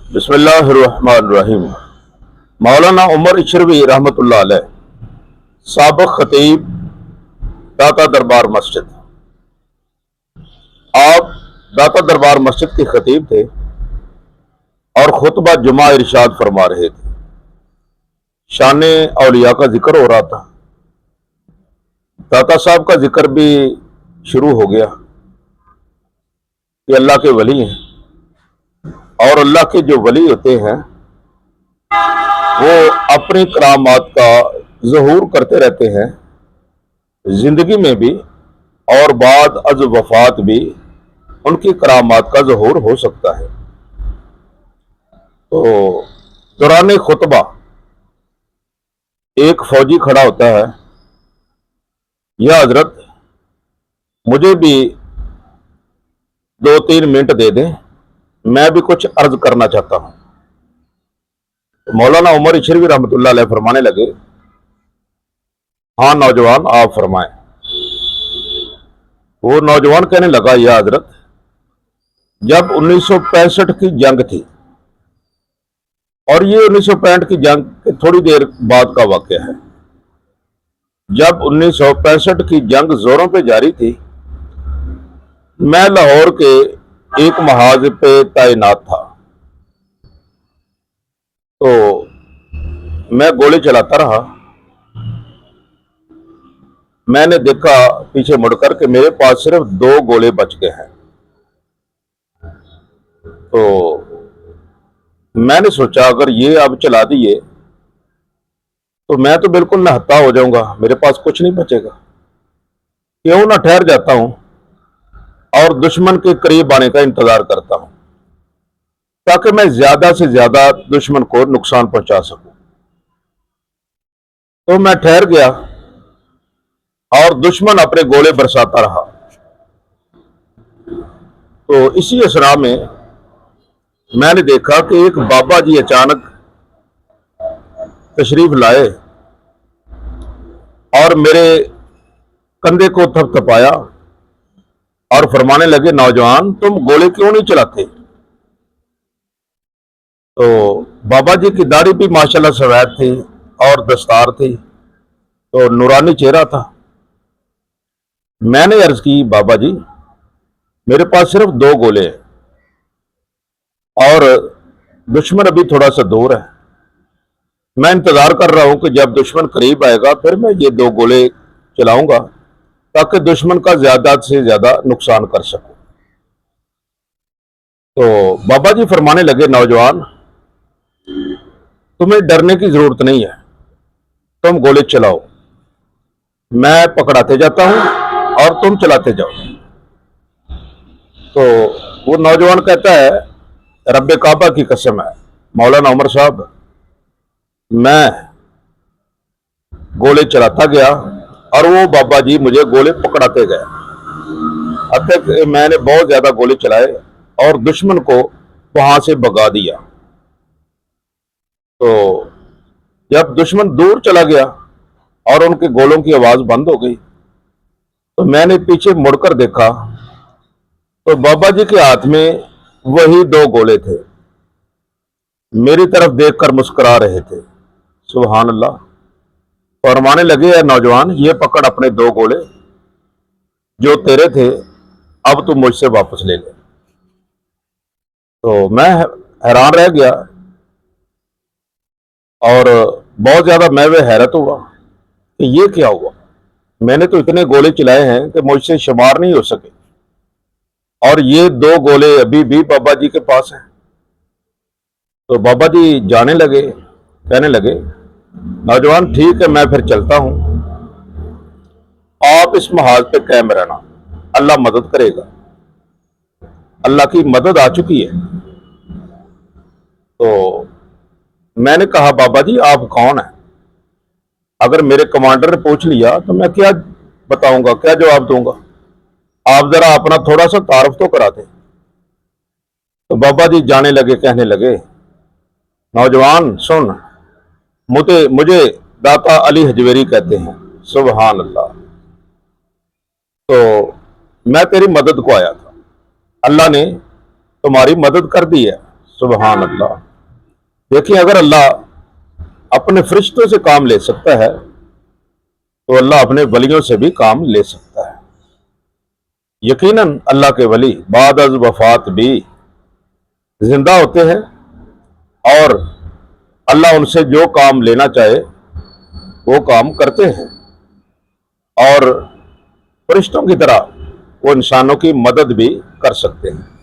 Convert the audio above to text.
बिस्मिल्लाहिर्रहमानिर्रहीम। मौलाना उमर इशरवी रहमतुल्लाह अलैह साबिक खतीब दाता दरबार मस्जिद। आप दाता दरबार मस्जिद के खतीब थे और खुतबा जुमा इरशाद फरमा रहे थे। शान औलिया का जिक्र हो रहा था। दाता साहब का जिक्र भी शुरू हो गया कि अल्लाह के वली हैं और अल्लाह के जो वली होते हैं वो अपनी करामात का ज़हूर करते रहते हैं, जिंदगी में भी और बाद अज वफात भी उनकी करामात का ज़हूर हो सकता है। तो दौरान खुतबा एक फौजी खड़ा होता है, या हजरत मुझे भी 2-3 मिनट दे दें, मैं भी कुछ अर्ज करना चाहता हूं। तो मौलाना उमर इशरवी रहमतुल्लाह अलैह फरमाने लगे, हाँ नौजवान आप फरमाएं। वो नौजवान कहने लगा, या हजरत जब 1965 की जंग थी, और ये 1965 की जंग के थोड़ी देर बाद का वाकया है, जब 1965 की जंग जोरों पे जारी थी, मैं लाहौर के एक महाज पे तैनात था। तो मैं गोली चलाता रहा। मैंने देखा पीछे मुड़कर कि मेरे पास सिर्फ 2 गोले बच गए हैं। तो मैंने सोचा अगर ये अब चला दिए तो मैं तो बिल्कुल नहत्ता हो जाऊंगा, मेरे पास कुछ नहीं बचेगा। क्यों ना ठहर जाता हूं और दुश्मन के करीब आने का इंतजार करता हूं, ताकि मैं ज्यादा से ज्यादा दुश्मन को नुकसान पहुंचा सकूं। तो मैं ठहर गया और दुश्मन अपने गोले बरसाता रहा। तो इसी असरा में मैंने देखा कि एक बाबा जी अचानक तशरीफ लाए और मेरे कंधे को थपथपाया और फरमाने लगे, नौजवान तुम गोले क्यों नहीं चलाते? तो बाबा जी की दाढ़ी भी माशाल्लाह सफेद थी और दस्तार थी, तो नूरानी चेहरा था। मैंने अर्ज की, बाबा जी मेरे पास सिर्फ 2 गोले हैं और दुश्मन अभी थोड़ा सा दूर है। मैं इंतजार कर रहा हूं कि जब दुश्मन करीब आएगा फिर मैं ये 2 गोले चलाऊंगा, ताकि दुश्मन का ज्यादा से ज्यादा नुकसान कर सकूं। तो बाबा जी फरमाने लगे, नौजवान तुम्हें डरने की जरूरत नहीं है, तुम गोले चलाओ, मैं पकड़ाते जाता हूं और तुम चलाते जाओ। तो वो नौजवान कहता है, रब्बे काबा की कसम है मौलाना उमर साहब, मैं गोले चलाता गया और वो बाबा जी मुझे गोले पकड़ाते गए। अब तक मैंने बहुत ज्यादा गोले चलाए और दुश्मन को वहां से भगा दिया। तो जब दुश्मन दूर चला गया और उनके गोलों की आवाज बंद हो गई, तो मैंने पीछे मुड़कर देखा तो बाबा जी के हाथ में वही 2 गोले थे, मेरी तरफ देखकर मुस्कुरा रहे थे। सुभान अल्लाह। फरमाने लगे, है नौजवान ये पकड़ अपने 2 गोले, जो तेरे थे अब तू मुझसे वापस ले ले। तो मैं हैरान रह गया और बहुत ज्यादा मैं वे हैरत हुआ कि ये क्या हुआ। मैंने तो इतने गोले चलाए हैं कि मुझसे शुमार नहीं हो सके, और ये 2 गोले अभी भी बाबा जी के पास हैं। तो बाबा जी जाने लगे, कहने लगे, नौजवान ठीक है मैं फिर चलता हूं, आप इस महाज पे कायम रहना, अल्लाह मदद करेगा, अल्लाह की मदद आ चुकी है। तो मैंने कहा, बाबा जी आप कौन हैं? अगर मेरे कमांडर ने पूछ लिया तो मैं क्या बताऊंगा, क्या जवाब दूंगा? आप जरा अपना थोड़ा सा तारुफ तो कराते। तो बाबा जी जाने लगे, कहने लगे, नौजवान सुन, मुझे मुझे दाता अली हजवेरी कहते हैं। सुभान अल्लाह। तो मैं तेरी मदद को आया था, अल्लाह ने तुम्हारी मदद कर दी है। सुभान अल्लाह। देखिए, अगर अल्लाह अपने फरिश्तों से काम ले सकता है तो अल्लाह अपने वलियों से भी काम ले सकता है। यकीनन अल्लाह के वली बाद अज वफात भी जिंदा होते हैं और अल्लाह उनसे जो काम लेना चाहे वो काम करते हैं, और फरिश्तों की तरह वो इंसानों की मदद भी कर सकते हैं।